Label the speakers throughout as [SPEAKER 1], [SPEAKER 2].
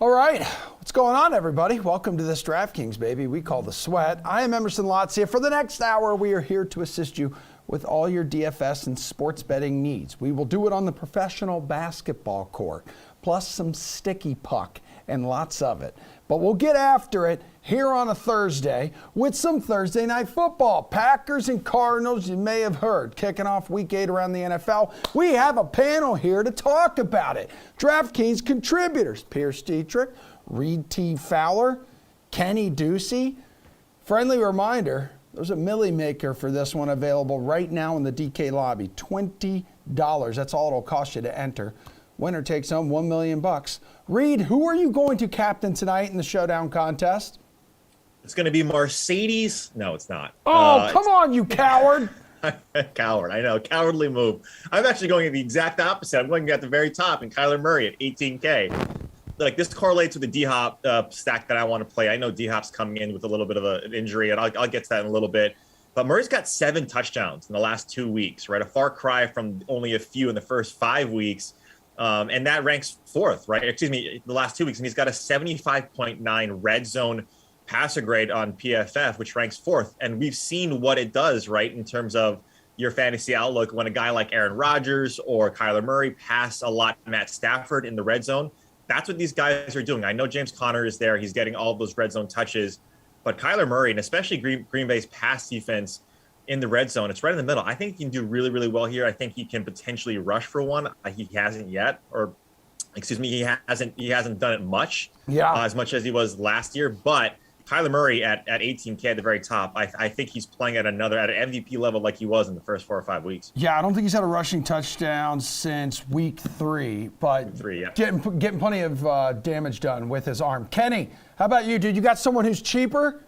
[SPEAKER 1] All right, what's going on, everybody? Welcome to this DraftKings, baby. We call the sweat. I am Emerson Lotiza. For the next hour, we are here to assist you with all your DFS and sports betting needs. We will do it on the professional basketball court, plus some sticky puck and lots of it. But we'll get after it here on a Thursday with some Thursday night football. Packers and Cardinals, you may have heard, kicking off week 8 around the NFL. We have a panel here to talk about it. DraftKings contributors, Pierce Dietrich, Reed T. Fowler, Kenny Ducey. Friendly reminder, there's a Millie Maker for this one available right now in the DK lobby. $20. That's all it'll cost you to enter. Winner takes home $1 million. Reed, who are you going to captain tonight in the showdown contest?
[SPEAKER 2] It's going to be Mercedes. No, it's not.
[SPEAKER 1] Oh, come on, you coward.
[SPEAKER 2] Coward. I know. Cowardly move. I'm actually going at the exact opposite. I'm going at the very top in Kyler Murray at 18K. Like, this correlates with the D-Hop stack that I want to play. I know D-Hop's coming in with a little bit of an injury, and I'll get to that in a little bit. But Murray's got 7 touchdowns in the last 2 weeks, right? A far cry from only a few in the first 5 weeks. And that ranks 4th, right? Excuse me, the last 2 weeks. And he's got a 75.9 red zone passer grade on PFF, which ranks 4th. And we've seen what it does, right, in terms of your fantasy outlook when a guy like Aaron Rodgers or Kyler Murray pass a lot Matt Stafford in the red zone. That's what these guys are doing. I know James Conner is there. He's getting all of those red zone touches. But Kyler Murray, and especially Green Bay's pass defense in the red zone, it's right in the middle. I think he can do really, really well here. I think he can potentially rush for one. He hasn't yet, or excuse me, he hasn't done it much, as much as he was last year. But Kyler Murray at 18K at the very top, I think he's playing at an MVP level like he was in the first 4 or 5 weeks.
[SPEAKER 1] Yeah, I don't think he's had a rushing touchdown since week 3, but getting plenty of damage done with his arm. Kenny, how about you, dude? You got someone who's cheaper?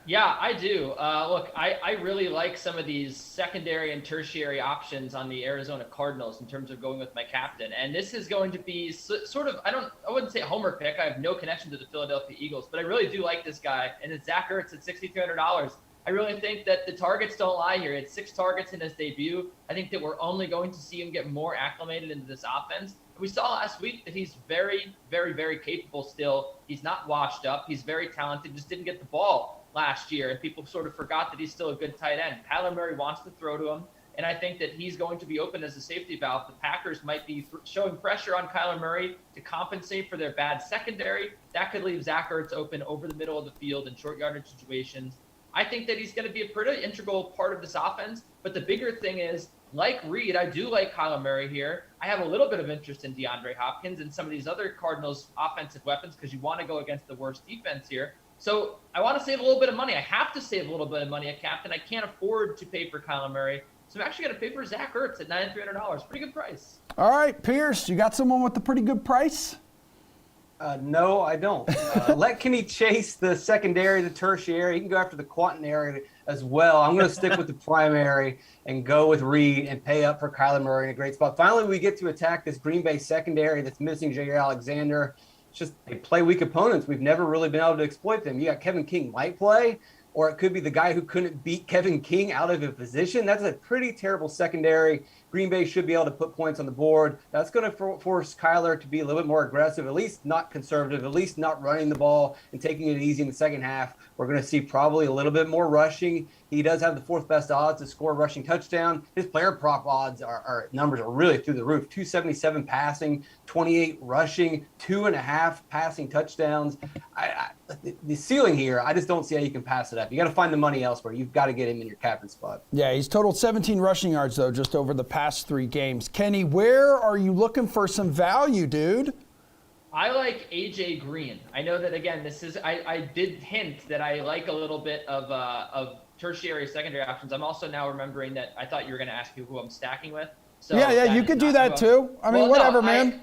[SPEAKER 3] Yeah, I do. Look, I really like some of these secondary and tertiary options on the Arizona Cardinals in terms of going with my captain. And this is going to be sort of, I wouldn't say a homer pick. I have no connection to the Philadelphia Eagles, but I really do like this guy. And it's Zach Ertz at $6,300. I really think that the targets don't lie here. It's 6 targets in his debut. I think that we're only going to see him get more acclimated into this offense. We saw last week that he's very, very, very capable still. He's not washed up. He's very talented, just didn't get the ball last year, and people sort of forgot that he's still a good tight end. Kyler Murray wants to throw to him, and I think that he's going to be open as a safety valve. The Packers might be showing pressure on Kyler Murray to compensate for their bad secondary. That could leave Zach Ertz open over the middle of the field in short yardage situations. I think that he's going to be a pretty integral part of this offense, but the bigger thing is, like Reed, I do like Kyler Murray here. I have a little bit of interest in DeAndre Hopkins and some of these other Cardinals offensive weapons because you want to go against the worst defense here. So I want to save a little bit of money. I have to save a little bit of money at captain. I can't afford to pay for Kyler Murray. So I'm actually going to pay for Zach Ertz at $9,300. Pretty good price.
[SPEAKER 1] All right, Pierce, you got someone with a pretty good price?
[SPEAKER 4] No, I don't. Let Kenny chase the secondary, the tertiary. He can go after the quaternary as well. I'm going to stick with the primary and go with Reed and pay up for Kyler Murray in a great spot. Finally, we get to attack this Green Bay secondary that's missing J.R. Alexander. It's just they play weak opponents. We've never really been able to exploit them. You got Kevin King might play, or it could be the guy who couldn't beat Kevin King out of a position. That's a pretty terrible secondary. Green Bay should be able to put points on the board. That's going to force Kyler to be a little bit more aggressive, at least not conservative, at least not running the ball and taking it easy in the second half. We're going to see probably a little bit more rushing. He does have the 4th best odds to score a rushing touchdown. His player prop odds numbers are really through the roof. 277 passing, 28 rushing, 2.5 passing touchdowns. The ceiling here, I just don't see how you can pass it up. You got to find the money elsewhere. You've got to get him in your captain spot.
[SPEAKER 1] Yeah, he's totaled 17 rushing yards, though, just over the past 3 games. Kenny, where are you looking for some value, dude?
[SPEAKER 3] I like A.J. Green. I know that, again, I did hint that I like a little bit of tertiary, secondary options. I'm also now remembering that I thought you were going to ask me who I'm stacking with. So
[SPEAKER 1] yeah, you could do that too. I mean, whatever, man.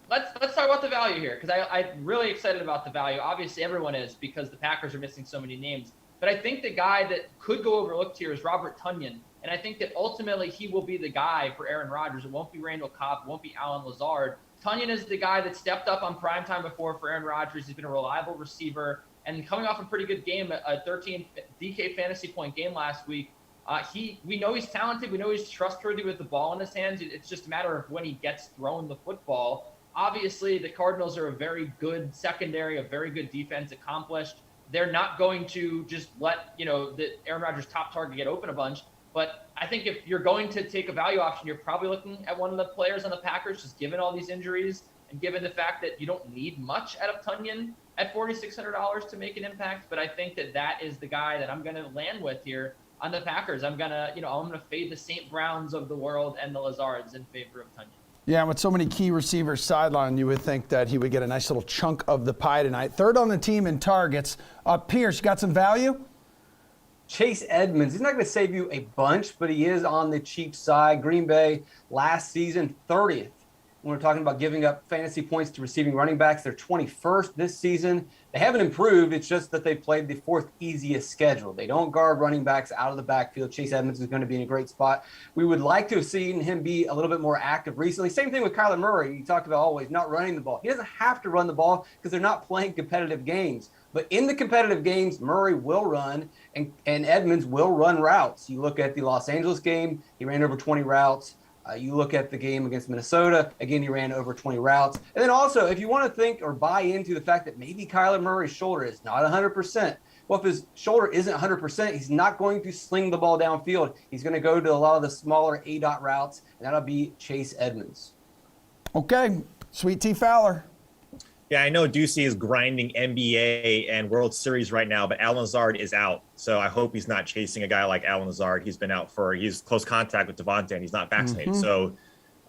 [SPEAKER 3] Let's talk about the value here, because I'm really excited about the value. Obviously, everyone is, because the Packers are missing so many names. But I think the guy that could go overlooked here is Robert Tonyan. And I think that ultimately he will be the guy for Aaron Rodgers. It won't be Randall Cobb. It won't be Allen Lazard. Tonyan is the guy that stepped up on primetime before for Aaron Rodgers. He's been a reliable receiver. And coming off a pretty good game, a 13 DK fantasy point game last week, we know he's talented. We know he's trustworthy with the ball in his hands. It's just a matter of when he gets thrown the football. Obviously, the Cardinals are a very good secondary, a very good defense accomplished. They're not going to just let, the Aaron Rodgers top target get open a bunch. But I think if you're going to take a value option, you're probably looking at one of the players on the Packers, just given all these injuries and given the fact that you don't need much out of Tunyon at $4,600 to make an impact. But I think that is the guy that I'm going to land with here on the Packers. I'm going to fade the St. Browns of the world and the Lazards in favor of Tunyon.
[SPEAKER 1] Yeah, with so many key receivers sidelined, you would think that he would get a nice little chunk of the pie tonight. Third on the team in targets. Pierce, you got some value?
[SPEAKER 4] Chase Edmonds. He's not going to save you a bunch, but he is on the cheap side. Green Bay last season, 30th. When we're talking about giving up fantasy points to receiving running backs, they're 21st this season. They haven't improved. It's just that they played the fourth easiest schedule. They don't guard running backs out of the backfield. Chase Edmonds is going to be in a great spot. We would like to have seen him be a little bit more active recently. Same thing with Kyler Murray. You talked about always not running the ball. He doesn't have to run the ball because they're not playing competitive games. But in the competitive games, Murray will run and Edmonds will run routes. You look at the Los Angeles game, he ran over 20 routes. You look at the game against Minnesota, again, he ran over 20 routes. And then also, if you want to think or buy into the fact that maybe Kyler Murray's shoulder is not 100%, well, if his shoulder isn't 100%, he's not going to sling the ball downfield. He's going to go to a lot of the smaller A-dot routes, and that'll be Chase Edmonds.
[SPEAKER 1] Okay, Sweet Tea Fowler.
[SPEAKER 2] Yeah, I know Ducey is grinding NBA and World Series right now, but Alan Lazard is out. So I hope he's not chasing a guy like Alan Lazard. He's been out he's close contact with Devontae and he's not vaccinated. So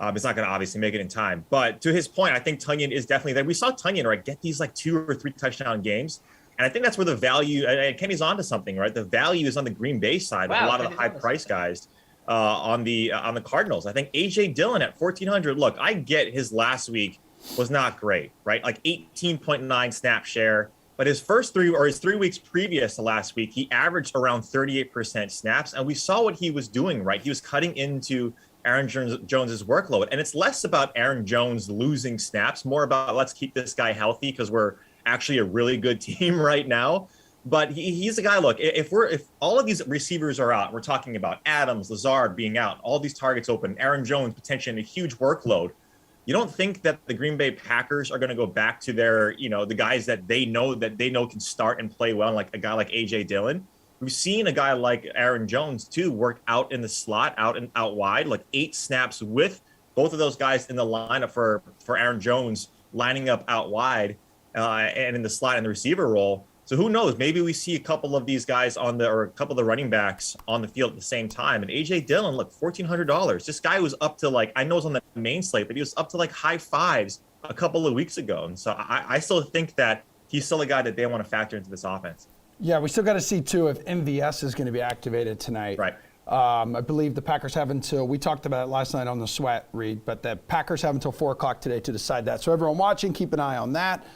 [SPEAKER 2] it's not going to obviously make it in time. But to his point, I think Tunyon is definitely there. We saw Tunyon, get these 2 or 3 touchdown games. And I think that's where the value, and Kenny's onto something, right? The value is on the Green Bay side with a lot of the high price guys on the Cardinals. I think A.J. Dillon at 1,400. Look, I get his last week was not great, right? 18.9 snap share. But his 3 weeks previous to last week, he averaged around 38% snaps. And we saw what he was doing, right? He was cutting into Aaron Jones's workload. And it's less about Aaron Jones losing snaps, more about let's keep this guy healthy because we're actually a really good team right now. But he's a guy, look, if all of these receivers are out, we're talking about Adams, Lazard being out, all these targets open, Aaron Jones potentially in a huge workload. You don't think that the Green Bay Packers are going to go back to their, the guys that they know can start and play well, like a guy like A.J. Dillon? We've seen a guy like Aaron Jones, too, work out in the slot, out wide, 8 snaps with both of those guys in the lineup for Aaron Jones lining up out wide and in the slot in the receiver role. So who knows? Maybe we see a couple of these guys or a couple of the running backs on the field at the same time. And A.J. Dillon, look, $1,400. This guy was up to I know it's on the main slate, but he was up to high fives a couple of weeks ago. And so I still think that he's still a guy that they want to factor into this offense.
[SPEAKER 1] Yeah, we still got to see, too, if MVS is going to be activated tonight.
[SPEAKER 2] Right.
[SPEAKER 1] I believe the Packers have until, we talked about it last night on the Sweat, Reed, but the Packers have until 4 o'clock today to decide that. So everyone watching, keep an eye on that.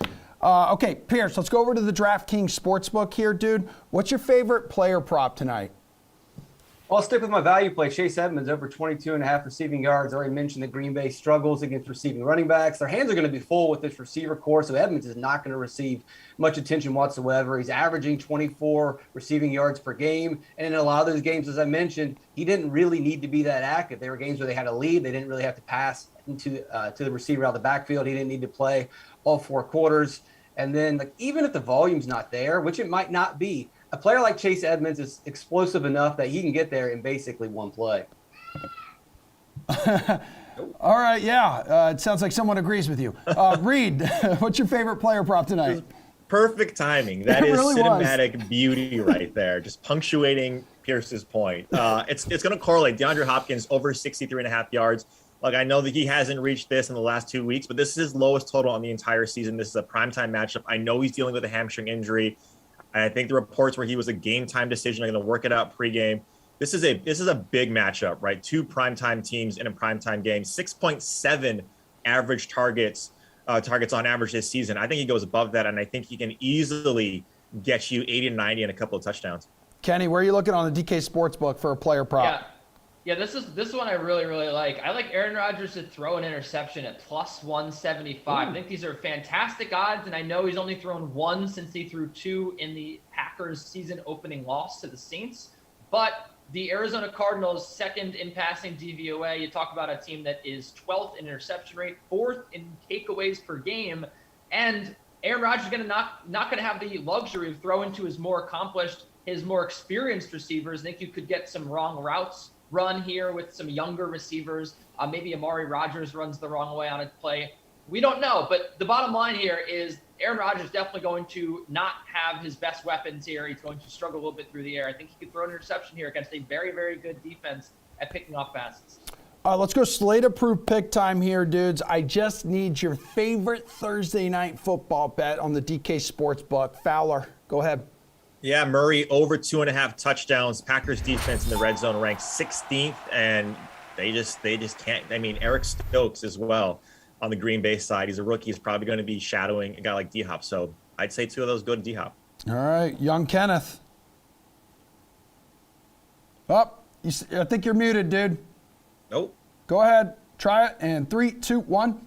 [SPEAKER 1] Okay, Pierce, let's go over to the DraftKings Sportsbook here, dude. What's your favorite player prop tonight?
[SPEAKER 4] I'll stick with my value play. Chase Edmonds over 22.5 receiving yards. I already mentioned that Green Bay struggles against receiving running backs. Their hands are going to be full with this receiver core, so Edmonds is not going to receive much attention whatsoever. He's averaging 24 receiving yards per game. And in a lot of those games, as I mentioned, he didn't really need to be that active. There were games where they had a lead. They didn't really have to pass to the receiver out of the backfield. He didn't need to play all 4 quarters. And then even if the volume's not there, which it might not be, a player like Chase Edmonds is explosive enough that he can get there in basically one play.
[SPEAKER 1] All right, yeah. It sounds like someone agrees with you. Reed, what's your favorite player prop tonight?
[SPEAKER 2] Perfect timing. That is
[SPEAKER 1] really
[SPEAKER 2] cinematic beauty right there. Just punctuating Pierce's point. It's going to correlate. DeAndre Hopkins over 63.5 yards. Look, I know that he hasn't reached this in the last 2 weeks, but this is his lowest total on the entire season. This is a primetime matchup. I know he's dealing with a hamstring injury. I think the reports where he was a game time decision are going to work it out pregame. This is a big matchup, right? 2 primetime teams in a primetime game. 6.7 average targets on average this season. I think he goes above that, and I think he can easily get you 80 and 90 and a couple of touchdowns.
[SPEAKER 1] Kenny, where are you looking on the DK Sportsbook for a player prop?
[SPEAKER 3] Yeah, this one I really, really like. I like Aaron Rodgers to throw an interception at plus 175. I think these are fantastic odds, and I know he's only thrown 1 since he threw 2 in the Packers season opening loss to the Saints. But the Arizona Cardinals second in passing DVOA. You talk about a team that is 12th in interception rate, 4th in takeaways per game, and Aaron Rodgers is not going to have the luxury of throwing to his more accomplished, his more experienced receivers. I think you could get some wrong routes run here with some younger receivers. Maybe Amari Rodgers runs the wrong way on a play. We don't know, but the bottom line here is Aaron Rodgers is definitely going to not have his best weapons here. He's going to struggle a little bit through the air. I think he could throw an interception here against a very, very good defense at picking off passes.
[SPEAKER 1] Let's go slate-approved pick time here, dudes. I just need your favorite Thursday night football bet on the DK Sportsbook. Fowler, go ahead.
[SPEAKER 2] Yeah, Murray over 2.5 touchdowns. Packers defense in the red zone ranks 16th, and they just can't. I mean, Eric Stokes as well on the Green Bay side. He's a rookie. He's probably going to be shadowing a guy like D-Hop. So I'd say 2 of those go to D-Hop.
[SPEAKER 1] All right, young Kenneth. I think you're muted, dude.
[SPEAKER 2] Nope.
[SPEAKER 1] Go ahead. Try it. And 3, 2, 1.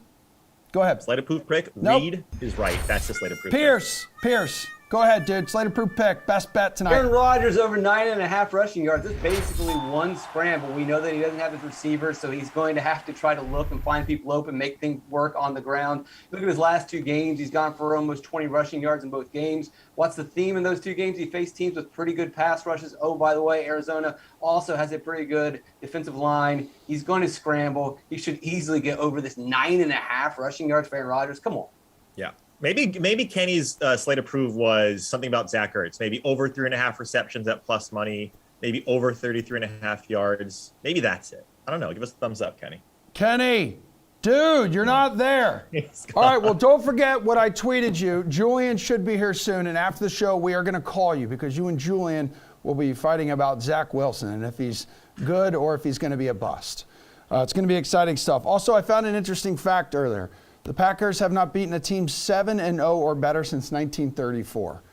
[SPEAKER 1] Go ahead.
[SPEAKER 2] Slate-approved pick.
[SPEAKER 1] Nope.
[SPEAKER 2] Reed is right. That's the slate-approved
[SPEAKER 1] Pierce. Go ahead, dude. Slate-approved pick. Best bet tonight.
[SPEAKER 4] Aaron Rodgers over 9.5 rushing yards. That's basically one scramble. We know that he doesn't have his receivers, so he's going to have to try to look and find people open, make things work on the ground. Look at his last 2 games. He's gone for almost 20 rushing yards in both games. What's the theme in those 2 games? He faced teams with pretty good pass rushes. Oh, by the way, Arizona also has a pretty good defensive line. He's going to scramble. He should easily get over this 9.5 rushing yards for Aaron Rodgers. Come on.
[SPEAKER 2] Yeah. Maybe Kenny's slate approved was something about Zach Ertz. Maybe over 3.5 receptions at plus money. Maybe over 33.5 yards. Maybe that's it. I don't know. Give us a thumbs up, Kenny.
[SPEAKER 1] Kenny, dude, you're not there. All right, well, don't forget what I tweeted you. Julian should be here soon, and after the show, we are going to call you because you and Julian will be fighting about Zach Wilson and if he's good or if he's going to be a bust. It's going to be exciting stuff. Also, I found an interesting fact earlier. The Packers have not beaten a team 7-0 or better since 1934.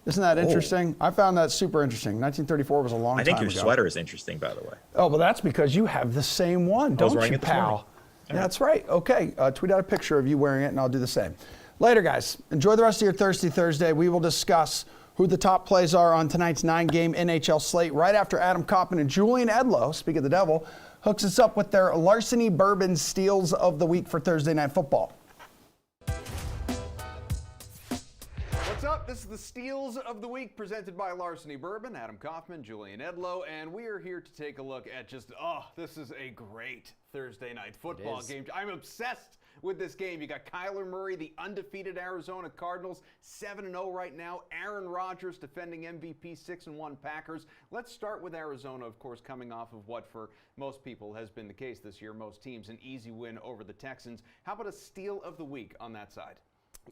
[SPEAKER 1] Isn't that interesting? I found that super interesting. 1934 was a long time ago.
[SPEAKER 2] I think your sweater is interesting, by the way.
[SPEAKER 1] Oh, well, that's because you have the same one, don't you, pal? That's right. Okay, tweet out a picture of you wearing it, and I'll do the same. Later, guys. Enjoy the rest of your Thirsty Thursday. We will discuss who the top plays are on tonight's 9-game NHL slate right after Adam Koppen and Julian Edlow, speak of the devil, hooks us up with their Larceny Bourbon Steals of the Week for Thursday Night Football.
[SPEAKER 5] What's up? This is the Steals of the Week presented by Larceny Bourbon, Adam Kaufman, Julian Edlow, and we are here to take a look at this is a great Thursday night football game. I'm obsessed with this game. You got Kyler Murray, the undefeated Arizona Cardinals, 7-0 right now. Aaron Rodgers defending MVP, 6-1 Packers. Let's start with Arizona, of course, coming off of what for most people has been the case this year. Most teams, an easy win over the Texans. How about a steal of the week on that side?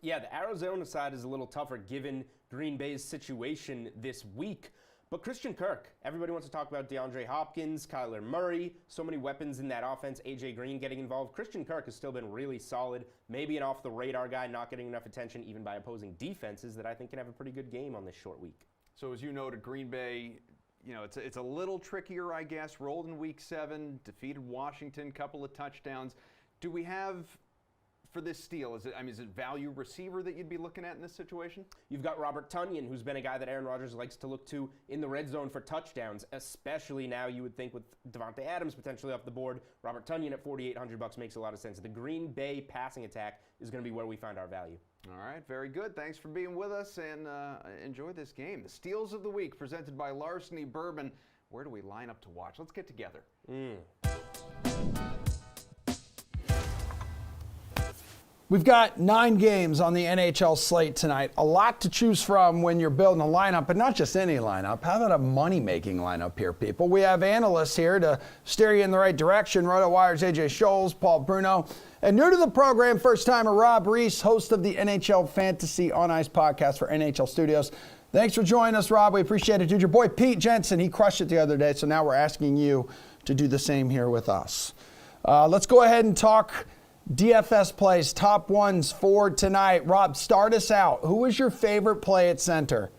[SPEAKER 6] Yeah, the Arizona side is a little tougher given Green Bay's situation this week. But Christian Kirk, everybody wants to talk about DeAndre Hopkins, Kyler Murray, so many weapons in that offense, AJ Green getting involved. Christian Kirk has still been really solid, maybe an off-the-radar guy, not getting enough attention even by opposing defenses that I think can have a pretty good game on this short week.
[SPEAKER 5] So as you noted, Green Bay, it's a little trickier, I guess. Rolled in Week 7, defeated Washington, couple of touchdowns. Do we have, for this steal, is it value receiver that you'd be looking at in this situation?
[SPEAKER 6] You've got Robert Tonyan, who's been a guy that Aaron Rodgers likes to look to in the red zone for touchdowns, especially now you would think with Devontae Adams potentially off the board. Robert Tonyan at $4,800 makes a lot of sense. The Green Bay passing attack is going to be where we find our value.
[SPEAKER 5] All right, very good. Thanks for being with us, and enjoy this game. The Steals of the Week presented by Larceny Bourbon. Where do we line up to watch? Let's get together.
[SPEAKER 1] We've got 9 games on the NHL slate tonight. A lot to choose from when you're building a lineup, but not just any lineup. How about a money-making lineup here, people? We have analysts here to steer you in the right direction. RotoWire's AJ Scholes, Paul Bruno, and new to the program, first-timer Rob Reese, host of the NHL Fantasy on Ice podcast for NHL Studios. Thanks for joining us, Rob. We appreciate it, dude. Your boy Pete Jensen, he crushed it the other day, so now we're asking you to do the same here with us. Let's go ahead and talk DFS plays, top ones for tonight. Rob, start us out. Who is your favorite play at center?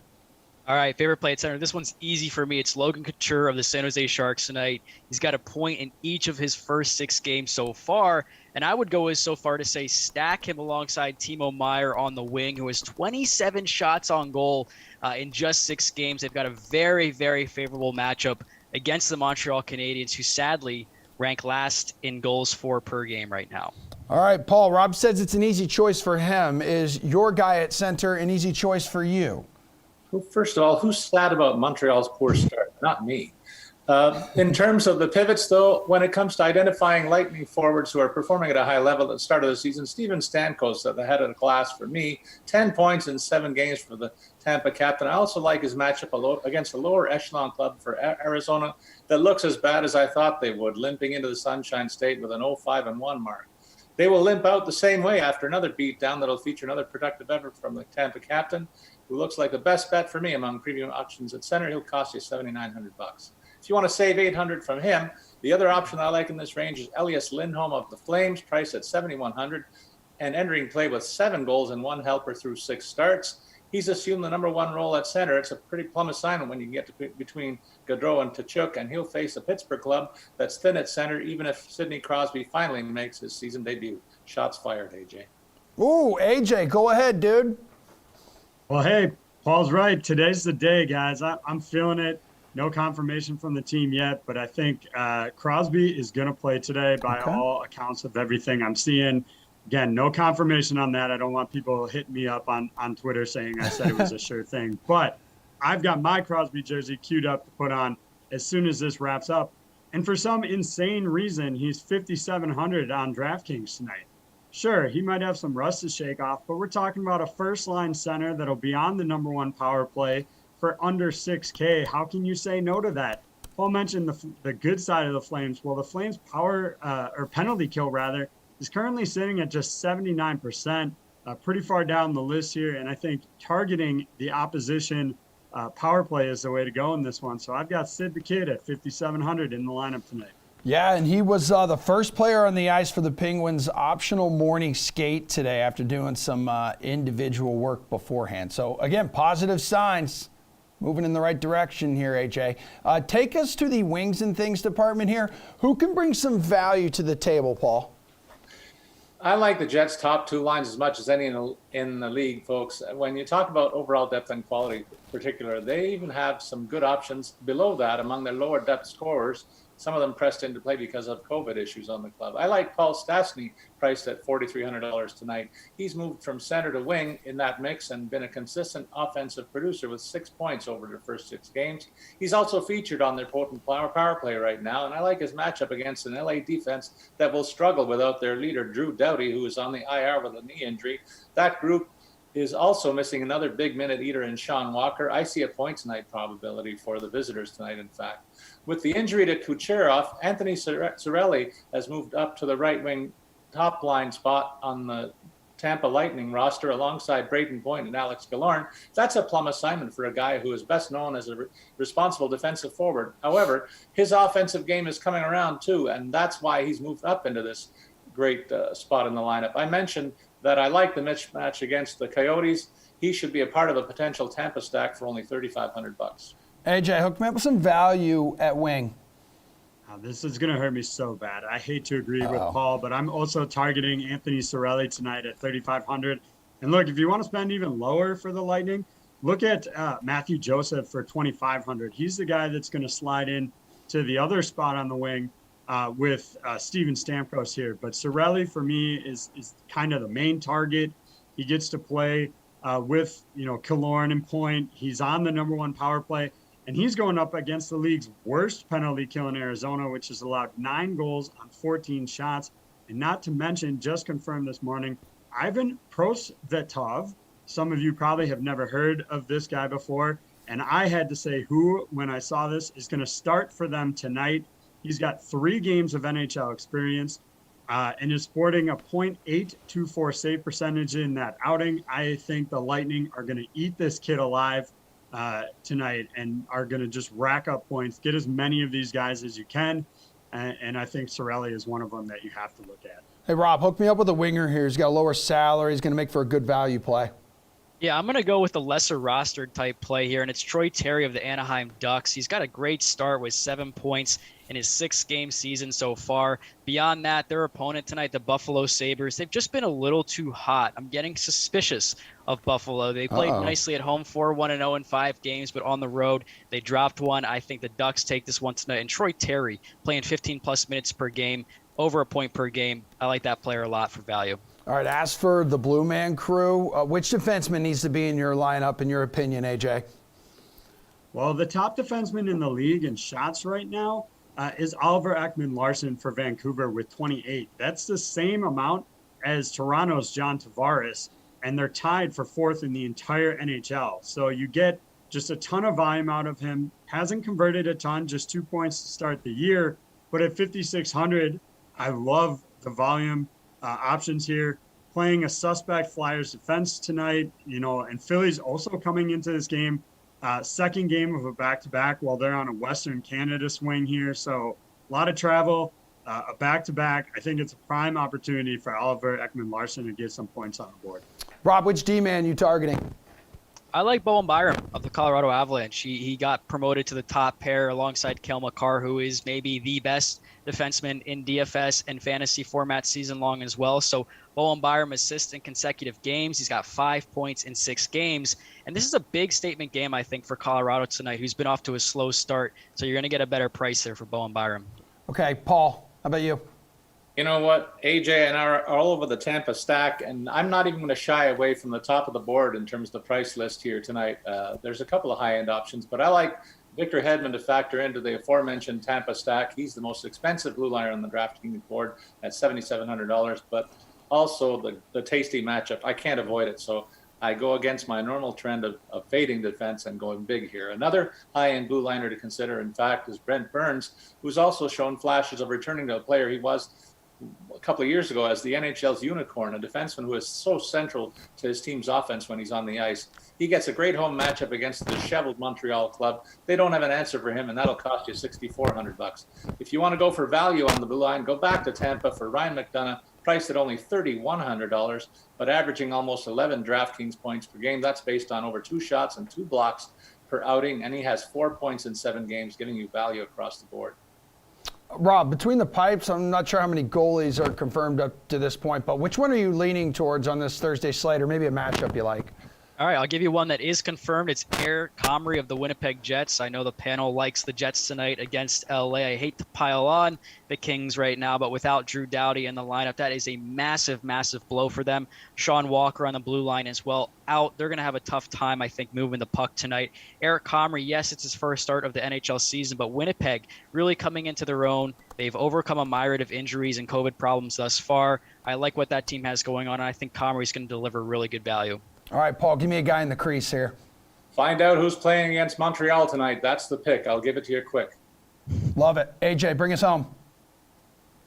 [SPEAKER 7] All right, favorite play at center. This one's easy for me. It's Logan Couture of the San Jose Sharks tonight. He's got a point in each of his first 6 games so far, and I would go as so far to say stack him alongside Timo Meier on the wing, who has 27 shots on goal in just 6 games. They've got a very, very favorable matchup against the Montreal Canadiens, who sadly rank last in goals for per game right now.
[SPEAKER 1] All right, Paul, Rob says it's an easy choice for him. Is your guy at center an easy choice for you?
[SPEAKER 8] Well, first of all, who's sad about Montreal's poor start? Not me. In terms of the pivots, though, when it comes to identifying Lightning forwards who are performing at a high level at the start of the season, Steven Stamkos at the head of the class for me. 10 points in 7 games for the Tampa captain. I also like his matchup against a lower echelon club for Arizona that looks as bad as I thought they would, limping into the Sunshine State with an 0-5-1 mark. They will limp out the same way after another beatdown that'll feature another productive effort from the Tampa captain, who looks like the best bet for me among premium options at center. He'll cost you $7,900. If you want to save $800 from him, the other option I like in this range is Elias Lindholm of the Flames, priced at $7,100 and entering play with 7 goals and 1 helper through 6 starts. He's assumed the number 1 role at center. It's a pretty plum assignment when you get to between Gaudreau and Tkachuk, and he'll face a Pittsburgh club that's thin at center, even if Sidney Crosby finally makes his season debut. Shots fired, AJ.
[SPEAKER 1] Ooh, AJ, go ahead, dude.
[SPEAKER 9] Well, hey, Paul's right. Today's the day, guys. I'm feeling it. No confirmation from the team yet, but I think Crosby is going to play today by all accounts of everything I'm seeing. Again, no confirmation on that. I don't want people hitting me up on Twitter saying I said it was a sure thing. But I've got my Crosby jersey queued up to put on as soon as this wraps up. And for some insane reason, he's 5,700 on DraftKings tonight. Sure, he might have some rust to shake off, but we're talking about a first-line center that'll be on the number 1 power play for under $6K. How can you say no to that? Paul mentioned the good side of the Flames. Well, the Flames power or penalty kill rather is currently sitting at just 79%, pretty far down the list here. And I think targeting the opposition power play is the way to go in this one. So I've got Sid the Kid at 5,700 in the lineup tonight.
[SPEAKER 1] Yeah, and he was the first player on the ice for the Penguins' optional morning skate today after doing some individual work beforehand. So again, positive signs. Moving in the right direction here, AJ. Take us to the wings and things department here. Who can bring some value to the table, Paul?
[SPEAKER 8] I like the Jets' top 2 lines as much as any in the league, folks. When you talk about overall depth and quality in particular, they even have some good options below that among their lower depth scorers. Some of them pressed into play because of COVID issues on the club. I like Paul Stastny, priced at $4,300 tonight. He's moved from center to wing in that mix and been a consistent offensive producer with 6 points over the first 6 games. He's also featured on their potent power play right now, and I like his matchup against an LA defense that will struggle without their leader, Drew Doughty, who is on the IR with a knee injury. That group is also missing another big minute eater in Sean Walker. I see a points night probability for the visitors tonight, in fact. With the injury to Kucherov, Anthony Cirelli has moved up to the right wing top line spot on the Tampa Lightning roster alongside Braden Point and Alex Killorn. That's a plum assignment for a guy who is best known as a responsible defensive forward. However, his offensive game is coming around too, and that's why he's moved up into this great spot in the lineup. I mentioned that I like the mismatch against the Coyotes. He should be a part of a potential Tampa stack for only $3,500.
[SPEAKER 1] AJ, hook me up with some value at wing.
[SPEAKER 9] This is going to hurt me so bad. I hate to agree with Paul, but I'm also targeting Anthony Cirelli tonight at $3,500. And look, if you want to spend even lower for the Lightning, look at Matthew Joseph for $2,500. He's the guy that's going to slide in to the other spot on the wing with Steven Stamkos here. But Cirelli, for me, is kind of the main target. He gets to play with, Killorn and Point. He's on the number 1 power play. And he's going up against the league's worst penalty kill in Arizona, which has allowed 9 goals on 14 shots. And not to mention, just confirmed this morning, Ivan Prosvitov. Some of you probably have never heard of this guy before. And I had to say who, when I saw this, is going to start for them tonight. He's got 3 games of NHL experience and is sporting a .824 save percentage in that outing. I think the Lightning are going to eat this kid alive tonight and are going to just rack up points, get as many of these guys as you can. And I think Cirelli is one of them that you have to look at.
[SPEAKER 1] Hey, Rob, hook me up with a winger here. He's got a lower salary. He's going to make for a good value play.
[SPEAKER 7] Yeah, I'm going to go with the lesser rostered type play here, and it's Troy Terry of the Anaheim Ducks. He's got a great start with 7 points in his 6-game season so far. Beyond that, their opponent tonight, the Buffalo Sabres, they've just been a little too hot. I'm getting suspicious of Buffalo. They played nicely at home, 4-1-0 in 5 games, but on the road, they dropped one. I think the Ducks take this one tonight. And Troy Terry playing 15-plus minutes per game, over a point per game. I like that player a lot for value.
[SPEAKER 1] All right, as for the Blue Man crew, which defenseman needs to be in your lineup, in your opinion, AJ?
[SPEAKER 9] Well, the top defenseman in the league in shots right now is Oliver Ekman-Larsson for Vancouver with 28. That's the same amount as Toronto's John Tavares, and they're tied for 4th in the entire NHL. So you get just a ton of volume out of him. Hasn't converted a ton, just 2 points to start the year. But at 5,600, I love the volume options here. Playing a suspect Flyers defense tonight, and Philly's also coming into this game. Second game of a back-to-back while they're on a Western Canada swing here. So a lot of travel, a back-to-back. I think it's a prime opportunity for Oliver Ekman-Larsson to get some points on the board.
[SPEAKER 1] Rob, which D-man you targeting?
[SPEAKER 7] I like Bowen Byram of the Colorado Avalanche. He got promoted to the top pair alongside Kel McCarr, who is maybe the best defenseman in DFS and fantasy format season long as well. So Bowen Byram assists in consecutive games. He's got 5 points in 6 games. And this is a big statement game, I think, for Colorado tonight, who's been off to a slow start. So you're going to get a better price there for Bowen Byram.
[SPEAKER 1] Okay, Paul, how about you?
[SPEAKER 8] You know what? AJ and I are all over the Tampa stack, and I'm not even going to shy away from the top of the board in terms of the price list here tonight. There's a couple of high-end options, but I like Victor Hedman to factor into the aforementioned Tampa stack. He's the most expensive blue liner on the DraftKings board at $7,700, but also the tasty matchup. I can't avoid it, so I go against my normal trend of fading defense and going big here. Another high-end blue liner to consider, in fact, is Brent Burns, who's also shown flashes of returning to a player he was a couple of years ago as the NHL's unicorn, a defenseman who is so central to his team's offense when he's on the ice. He gets a great home matchup against the disheveled Montreal club. They don't have an answer for him, and that'll cost you $6,400. If you want to go for value on the blue line, go back to Tampa for Ryan McDonagh, priced at only $3,100, but averaging almost 11 DraftKings points per game. That's based on over 2 shots and 2 blocks per outing, and he has 4 points in 7 games, giving you value across the board.
[SPEAKER 1] Rob, between the pipes, I'm not sure how many goalies are confirmed up to this point, but which one are you leaning towards on this Thursday slate, or maybe a matchup you like?
[SPEAKER 7] All right, I'll give you one that is confirmed. It's Eric Comrie of the Winnipeg Jets. I know the panel likes the Jets tonight against LA. I hate to pile on the Kings right now, but without Drew Doughty in the lineup, that is a massive, massive blow for them. Sean Walker on the blue line as well out. They're going to have a tough time, I think, moving the puck tonight. Eric Comrie, yes, it's his first start of the NHL season, but Winnipeg really coming into their own. They've overcome a myriad of injuries and COVID problems thus far. I like what that team has going on, and I think Comrie's going to deliver really good value.
[SPEAKER 1] All right, Paul, give me a guy in the crease here.
[SPEAKER 8] Find out who's playing against Montreal tonight. That's the pick. I'll give it to you quick.
[SPEAKER 1] Love it. AJ, bring us home.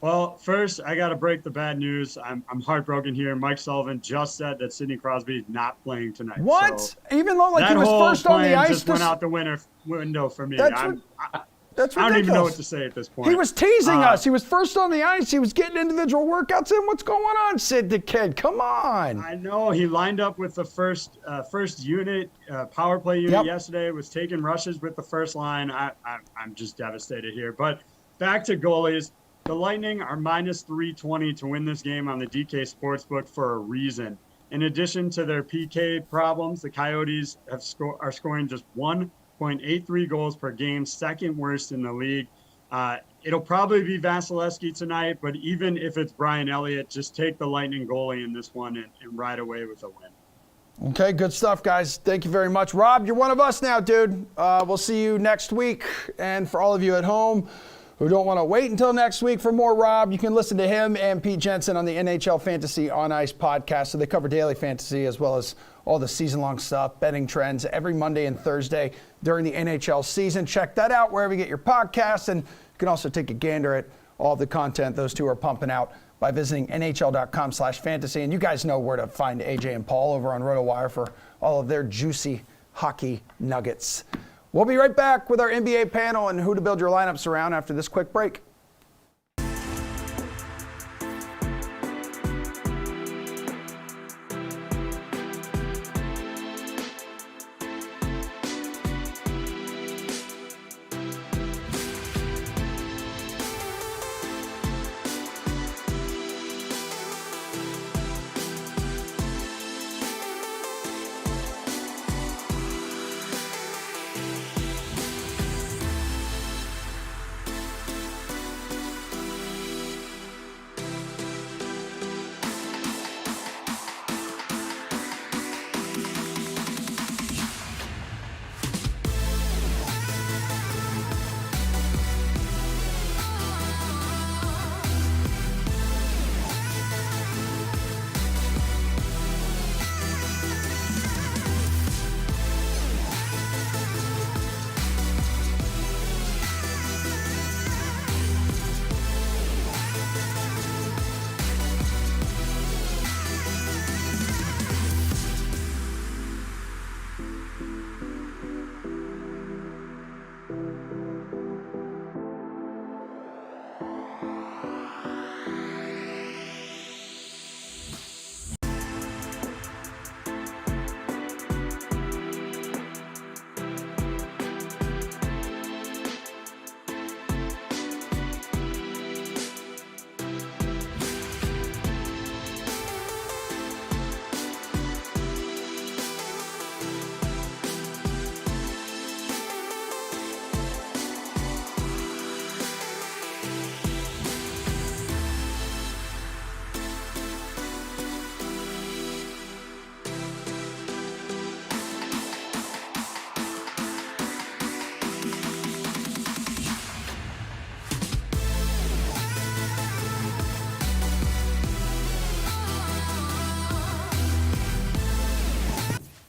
[SPEAKER 9] Well, first, I got to break the bad news. I'm heartbroken here. Mike Sullivan just said that Sidney Crosby is not playing tonight.
[SPEAKER 1] What?
[SPEAKER 9] So
[SPEAKER 1] even though he was first on the ice?
[SPEAKER 9] Just went out the window for me.
[SPEAKER 1] That's ridiculous.
[SPEAKER 9] I don't even know what to say at this point.
[SPEAKER 1] He was teasing us. He was first on the ice. He was getting individual workouts in. What's going on, Sid the Kid? Come on.
[SPEAKER 9] I know. He lined up with the first unit, power play unit yesterday, was taking rushes with the first line. I'm just devastated here. But back to goalies. The Lightning are minus 320 to win this game on the DK Sportsbook for a reason. In addition to their PK problems, the Coyotes are scoring just 1.83 goals per game, second worst in the league. It'll probably be Vasilevsky tonight, but even if it's Brian Elliott, just take the Lightning goalie in this one and ride away with a win.
[SPEAKER 1] Okay, good stuff, guys. Thank you very much. Rob, you're one of us now, dude. We'll see you next week. And for all of you at home who don't want to wait until next week for more Rob, you can listen to him and Pete Jensen on the NHL Fantasy on Ice podcast. So they cover daily fantasy as well as all the season-long stuff, betting trends every Monday and Thursday during the NHL season. Check that out wherever you get your podcasts, and you can also take a gander at all the content those two are pumping out by visiting nhl.com/fantasy. And you guys know where to find AJ and Paul over on RotoWire for all of their juicy hockey nuggets. We'll be right back with our NBA panel and who to build your lineups around after this quick break.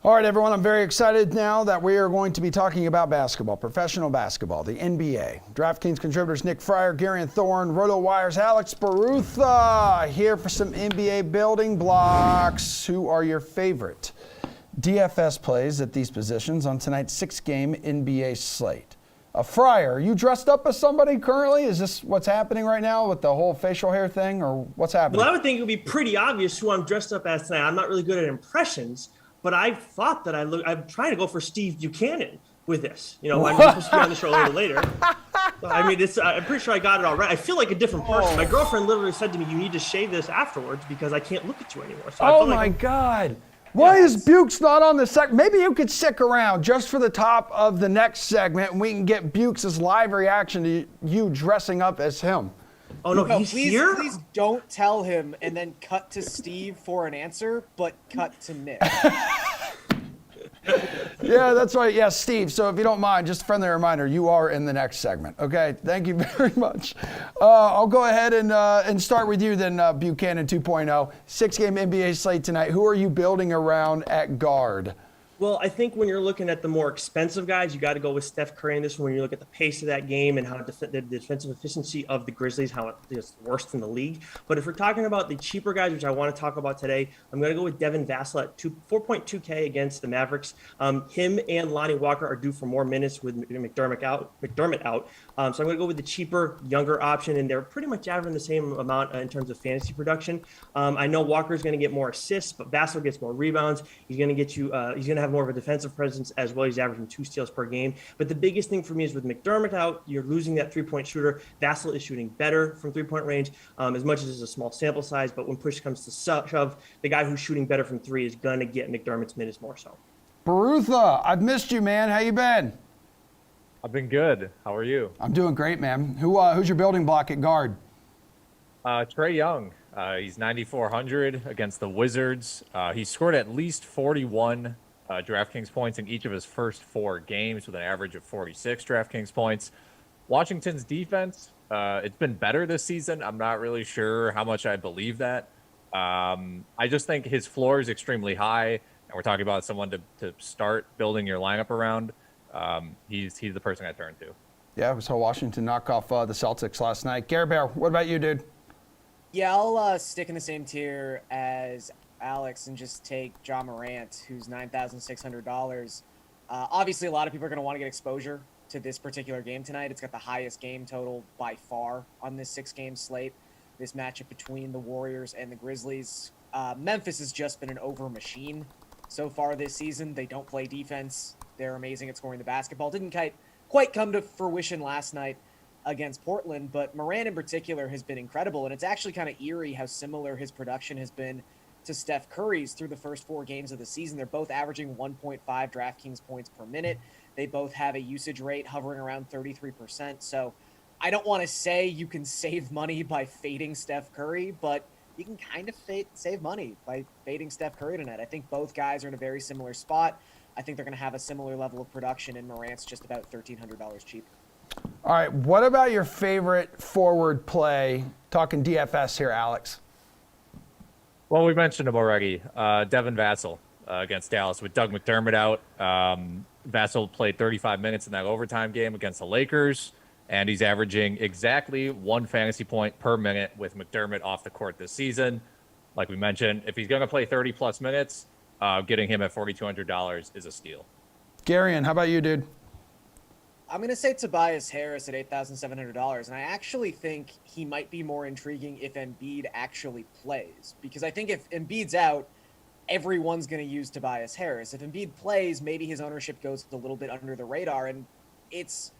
[SPEAKER 1] All right, everyone, I'm very excited now that we are going to be talking about basketball, professional basketball, the NBA. DraftKings contributors Nick Fryer, Gary Thorne, RotoWire's Alex Barutha here for some NBA building blocks. Who are your favorite DFS plays at these positions on tonight's 6-game NBA slate? Fryer, are you dressed up as somebody currently? Is this what's happening right now with the whole facial hair thing, or what's happening?
[SPEAKER 10] Well, I would think it would be pretty obvious who I'm dressed up as tonight. I'm not really good at impressions, but I thought that I'm trying to go for Steve Buchanan with this. You know, I'm supposed to be on the show a little later. I mean, I'm pretty sure I got it all right. I feel like a different person. My girlfriend literally said to me, "You need to shave this afterwards because I can't look at you anymore." So
[SPEAKER 1] oh my God. Why is Bukes not on the segment? Maybe you could stick around just for the top of the next segment and we can get Bukes' live reaction to you dressing up as him.
[SPEAKER 10] Oh, no, he's here?
[SPEAKER 11] Please don't tell him and then cut to Steve for an answer, but cut to Nick.
[SPEAKER 1] Yeah, that's right. Yeah, Steve. So if you don't mind, just a friendly reminder, you are in the next segment. Okay, thank you very much. I'll go ahead and start with you then, Buchanan 2.0. 6-game NBA slate tonight. Who are you building around at guard?
[SPEAKER 10] Well, I think when you're looking at the more expensive guys, you got to go with Steph Curry in this one. When you look at the pace of that game and how the defensive efficiency of the Grizzlies, how it's worst in the league. But if we're talking about the cheaper guys, which I want to talk about today, I'm going to go with Devin Vassell at 4.2K against the Mavericks. Him and Lonnie Walker are due for more minutes with McDermott out. So I'm going to go with the cheaper, younger option, and they're pretty much averaging the same amount in terms of fantasy production. I know Walker's going to get more assists, but Vassell gets more rebounds. He's going to get you. He's going to have more of a defensive presence as well. He's averaging 2 steals per game. But the biggest thing for me is with McDermott out, you're losing that 3-point shooter. Vassell is shooting better from 3-point range, as much as it's a small sample size. But when push comes to shove, the guy who's shooting better from 3 is going to get McDermott's minutes more so.
[SPEAKER 1] Barutha, I've missed you, man. How you been?
[SPEAKER 12] I've been good. How are you?
[SPEAKER 1] I'm doing great, man. Who's your building block at guard?
[SPEAKER 12] Trae Young. He's 9,400 against the Wizards. He scored at least 41 DraftKings points in each of his first 4 games with an average of 46 DraftKings points. Washington's defense, it's been better this season. I'm not really sure how much I believe that. I just think his floor is extremely high, and we're talking about someone to start building your lineup around. He's the person I turn to.
[SPEAKER 1] Yeah, we saw Washington knock off the Celtics last night. Gary Bear, what about you, dude?
[SPEAKER 11] Yeah, I'll stick in the same tier as Alex and just take John Morant, who's $9,600. Obviously, a lot of people are going to want to get exposure to this particular game tonight. It's got the highest game total by far on this 6-game slate. This matchup between the Warriors and the Grizzlies. Memphis has just been an over machine so far this season. They don't play defense. They're amazing at scoring the basketball. Didn't quite come to fruition last night against Portland, but Morant in particular has been incredible, and it's actually kind of eerie how similar his production has been to Steph Curry's through the first 4 games of the season. They're both averaging 1.5 DraftKings points per minute. They both have a usage rate hovering around 33%. So I don't want to say you can save money by fading Steph Curry, but you can kind of save money by fading Steph Curry tonight. I think both guys are in a very similar spot. I think they're going to have a similar level of production, and Morant's just about $1,300 cheaper.
[SPEAKER 1] All right, what about your favorite forward play? Talking DFS here, Alex.
[SPEAKER 12] Well, we mentioned him already. Devin Vassell against Dallas with Doug McDermott out. Vassell played 35 minutes in that overtime game against the Lakers, and he's averaging exactly 1 fantasy point per minute with McDermott off the court this season. Like we mentioned, if he's going to play 30-plus minutes, getting him at $4,200 is a steal.
[SPEAKER 1] Garion, how about you, dude?
[SPEAKER 11] I'm going to say Tobias Harris at $8,700, and I actually think he might be more intriguing if Embiid actually plays, because I think if Embiid's out, everyone's going to use Tobias Harris. If Embiid plays, maybe his ownership goes a little bit under the radar, and it's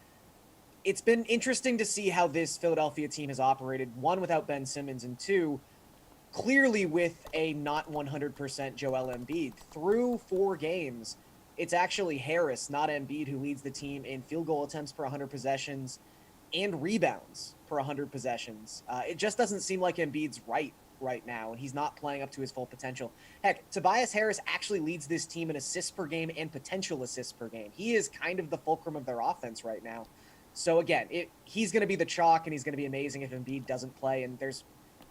[SPEAKER 11] been interesting to see how this Philadelphia team has operated, 1, without Ben Simmons, and 2, clearly with a not 100% Joel Embiid. Through 4 games, it's actually Harris, not Embiid, who leads the team in field goal attempts per 100 possessions and rebounds per 100 possessions. It just doesn't seem like Embiid's right now, and he's not playing up to his full potential. Heck, Tobias Harris actually leads this team in assists per game and potential assists per game. He is kind of the fulcrum of their offense right now. So again, he's going to be the chalk, and he's going to be amazing if Embiid doesn't play. And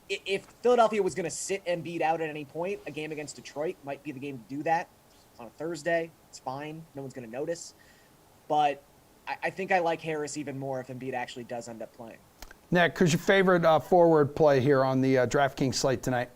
[SPEAKER 11] if Philadelphia was going to sit Embiid out at any point, a game against Detroit might be the game to do that. on a Thursday. It's fine. No one's going to notice. But I think I like Harris even more if Embiid actually does end up playing.
[SPEAKER 1] Nick, who's your favorite forward play here on the DraftKings slate tonight?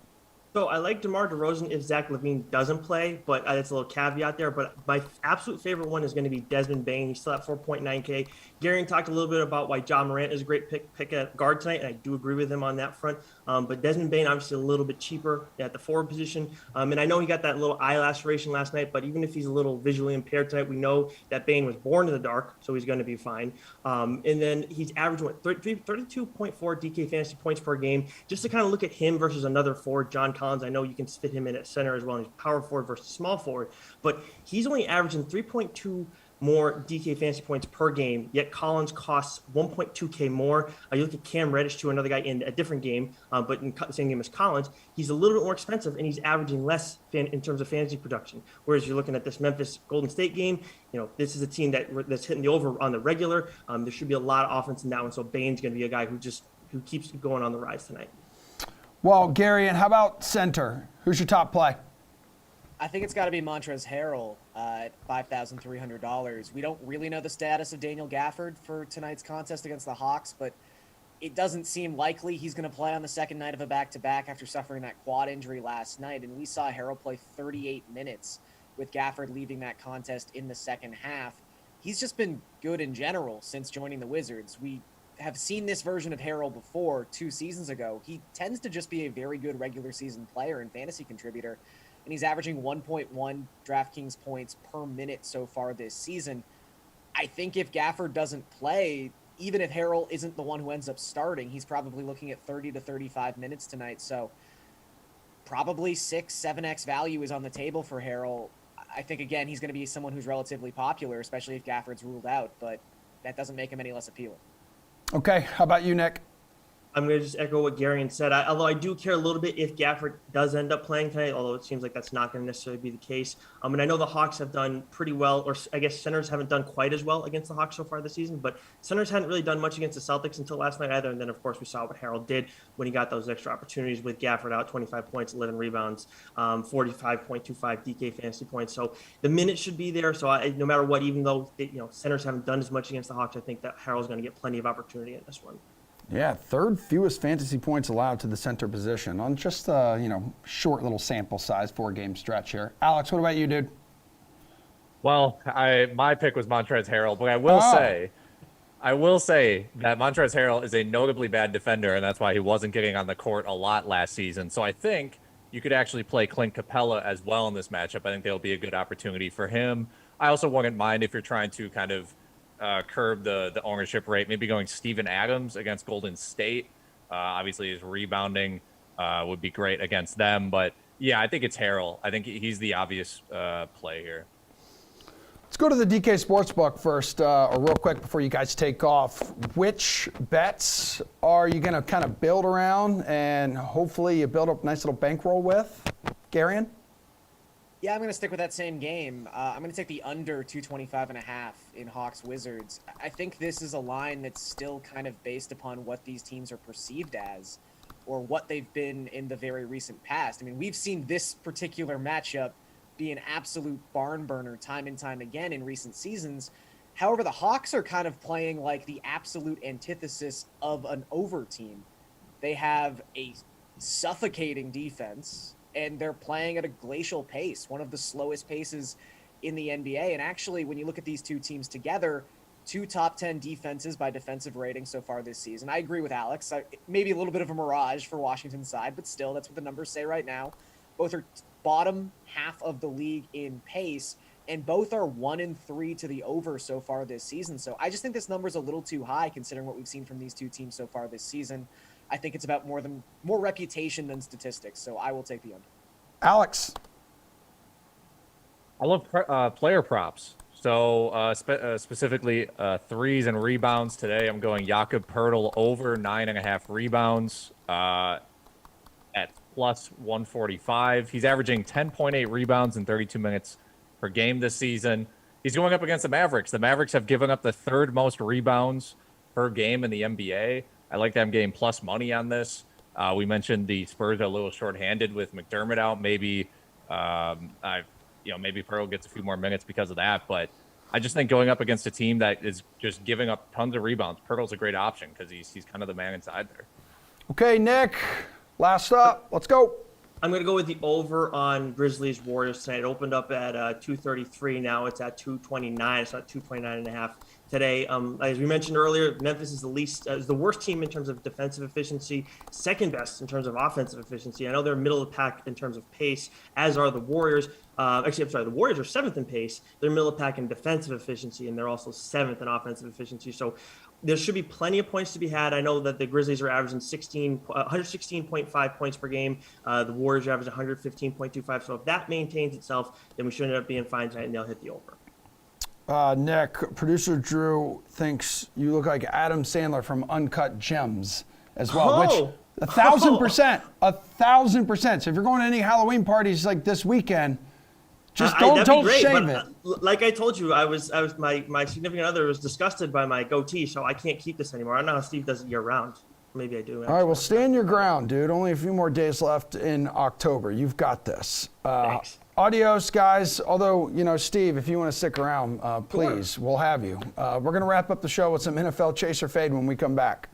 [SPEAKER 10] So I like DeMar DeRozan if Zach LaVine doesn't play, but it's a little caveat there. But my absolute favorite one is going to be Desmond Bain. He's still at 4.9K. Gary talked a little bit about why John Morant is a great pick at guard tonight, and I do agree with him on that front. But Desmond Bain, obviously a little bit cheaper at the forward position. And I know he got that little eye laceration last night, but even if he's a little visually impaired tonight, we know that Bain was born in the dark, so he's going to be fine. And then he's averaging, 32.4 DK fantasy points per game. Just to kind of look at him versus another forward, John Collins. I know you can fit him in at center as well, and he's power forward versus small forward, but he's only averaging 3.2 more DK fantasy points per game, yet Collins costs 1.2K more. You look at Cam Reddish, too, another guy in a different game, but in the same game as Collins, he's a little bit more expensive, and he's averaging less in terms of fantasy production. Whereas you're looking at this Memphis Golden State game, this is a team that's hitting the over on the regular. There should be a lot of offense in that one, so Bain's going to be a guy who keeps going on the rise tonight.
[SPEAKER 1] Well, Gary, and how about center? Who's your top play?
[SPEAKER 11] I think it's got to be Montrezl Harrell at $5,300. We don't really know the status of Daniel Gafford for tonight's contest against the Hawks, but it doesn't seem likely he's going to play on the second night of a back-to-back after suffering that quad injury last night. And we saw Harrell play 38 minutes with Gafford leaving that contest in the second half. He's just been good in general since joining the Wizards. We have seen this version of Harrell before 2 seasons ago. He tends to just be a very good regular season player and fantasy contributor, and he's averaging 1.1 DraftKings points per minute so far this season. I think if Gafford doesn't play, even if Harrell isn't the one who ends up starting, he's probably looking at 30 to 35 minutes tonight. So probably 6-7x value is on the table for Harrell. I think, again, he's going to be someone who's relatively popular, especially if Gafford's ruled out, but that doesn't make him any less appealing.
[SPEAKER 1] Okay, how about you, Nick?
[SPEAKER 10] I'm going to just echo what Gary said. Although I do care a little bit if Gafford does end up playing tonight, although it seems like that's not going to necessarily be the case. And I know the Hawks have done pretty well, or I guess centers haven't done quite as well against the Hawks so far this season, but centers hadn't really done much against the Celtics until last night either. And then, of course, we saw what Harrell did when he got those extra opportunities with Gafford out, 25 points, 11 rebounds, 45.25 DK fantasy points. So the minutes should be there. So no matter what, even though centers haven't done as much against the Hawks, I think that Harrell's going to get plenty of opportunity in this one.
[SPEAKER 1] Yeah, third fewest fantasy points allowed to the center position on just short little sample size, 4-game stretch here. Alex, what about you, dude?
[SPEAKER 12] Well, my pick was Montrezl Harrell, but I will say that Montrezl Harrell is a notably bad defender, and that's why he wasn't getting on the court a lot last season. So I think you could actually play Clint Capella as well in this matchup. I think there'll be a good opportunity for him. I also wouldn't mind if you're trying to kind of curb the ownership rate, maybe going Steven Adams against Golden State. Obviously, his rebounding would be great against them. But, yeah, I think it's Harrell. I think he's the obvious play here.
[SPEAKER 1] Let's go to the DK Sportsbook first, real quick before you guys take off. Which bets are you going to kind of build around and hopefully you build up a nice little bankroll with? Garion?
[SPEAKER 11] Yeah, I'm going to stick with that same game. I'm going to take the under 225.5 in Hawks Wizards. I think this is a line that's still kind of based upon what these teams are perceived as or what they've been in the very recent past. I mean, we've seen this particular matchup be an absolute barn burner time and time again in recent seasons. However, the Hawks are kind of playing like the absolute antithesis of an over team. They have a suffocating defense, and they're playing at a glacial pace, one of the slowest paces in the NBA. And actually, when you look at these two teams together, 2 top 10 defenses by defensive rating so far this season. I agree with Alex. Maybe a little bit of a mirage for Washington's side, but still, that's what the numbers say right now. Both are bottom half of the league in pace, and both are 1-3 to the over so far this season. So I just think this number is a little too high considering what we've seen from these two teams so far this season. I think it's about more reputation than statistics, so I will take the under.
[SPEAKER 1] Alex.
[SPEAKER 12] I love player props. So specifically threes and rebounds today. I'm going Jakob Poeltl over 9.5 rebounds at plus 145. He's averaging 10.8 rebounds in 32 minutes per game this season. He's going up against the Mavericks. The Mavericks have given up the 3rd most rebounds per game in the NBA. I like them getting plus money on this. We mentioned the Spurs are a little short-handed with McDermott out. Maybe I maybe Pearl gets a few more minutes because of that. But I just think going up against a team that is just giving up tons of rebounds, Pirtle's a great option because he's kind of the man inside there.
[SPEAKER 1] Okay, Nick, last up. Let's go.
[SPEAKER 10] I'm going to go with the over on Grizzlies Warriors tonight. It opened up at 233. Now it's at 229. It's at 229.5 today. As we mentioned earlier, Memphis is the worst team in terms of defensive efficiency, second best in terms of offensive efficiency. I know they're middle of the pack in terms of pace, as are the Warriors. The Warriors are seventh in pace. They're middle of the pack in defensive efficiency, and they're also seventh in offensive efficiency. So there should be plenty of points to be had. I know that the Grizzlies are averaging 116.5 points per game. The Warriors are averaging 115.25. So if that maintains itself, then we should end up being fine tonight, and they'll hit the over.
[SPEAKER 1] Nick, producer Drew thinks you look like Adam Sandler from Uncut Gems as well, which 1,000%, 1,000%. So if you're going to any Halloween parties like this weekend, just don't shave it.
[SPEAKER 10] Like I told you, my significant other was disgusted by my goatee, so I can't keep this anymore. I don't know how Steve does it year round. Maybe I do. Actually.
[SPEAKER 1] All right, well, stand your ground, dude. Only a few more days left in October. You've got this.
[SPEAKER 10] Thanks.
[SPEAKER 1] Adios, guys. Although, Steve, if you want to stick around, please, we'll have you. We're going to wrap up the show with some NFL Chase or Fade when we come back.